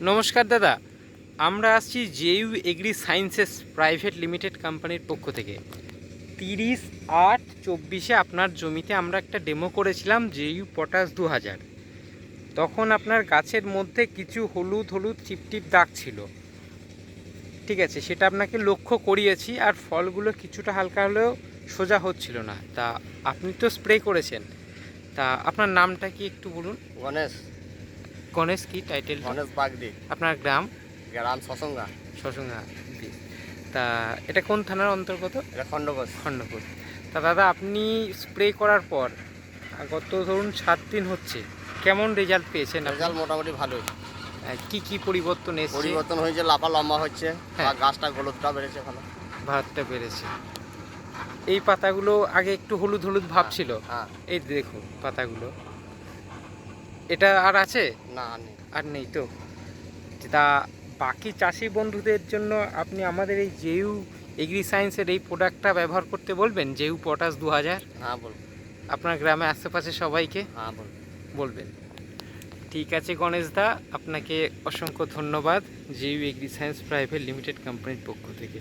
নমস্কার দাদা, আমরা আসছি JU agri sciences private limited কোম্পানির পক্ষ থেকে। 30/8/24 আপনার জমিতে আমরা একটা ডেমো করেছিলাম জেইউ পটাশ 2000। তখন আপনার গাছের মধ্যে কিছু হলুদ হলুদ টিপটিপ দাগ ছিল, ঠিক আছে, সেটা আপনাকে লক্ষ্য করিয়েছি। আর ফলগুলো কিছুটা হালকা হলেও সোজা হচ্ছিল না। তা আপনি তো স্প্রে করেছেন, তা আপনার নামটা কি একটু বলুন। গণেশ গণেশ কি টাইটেল? গণেশ বাগদি, আপনার গ্রাম? গ্রাম শশঙ্গা। শশঙ্গা। তা এটা কোন থানার অন্তর্গত? এটা খণ্ডঘোষ। খণ্ডপুর। তা দাদা, আপনি স্প্রে করার পর গত ধরুন 7 দিন হচ্ছে, কেমন রেজাল্ট পেয়েছেন আপনি? রেজাল্ট মোটামুটি ভালোই। কি কি পরিবর্তন এসছে? পরিবর্তন হয়েছে, লাফা লম্বা হচ্ছে, হ্যাঁ। আর গাছটা গ্রোথটা বেড়েছে ভালো। ভাতটা বেড়েছে। এই পাতাগুলো আগে একটু হলুদ হলুদ ভাব ছিল। হ্যাঁ। এই দেখুন পাতাগুলো। এটা আর আছে? না, নেই। আর নেই তো। তা বাকি চাষি বন্ধুদের জন্য আপনি আমাদের এই জেইউ এগ্রি সায়েন্সের এই প্রোডাক্টটা ব্যবহার করতে বলবেন, জেইউ পটাশ 2000। হ্যাঁ, বল। আপনার গ্রামে আশেপাশে সবাইকে হ্যাঁ, বল। বলবেন। ঠিক আছে গণেশ দা, আপনাকে অসংখ্য ধন্যবাদ JU agri science private limited কোম্পানির পক্ষ থেকে।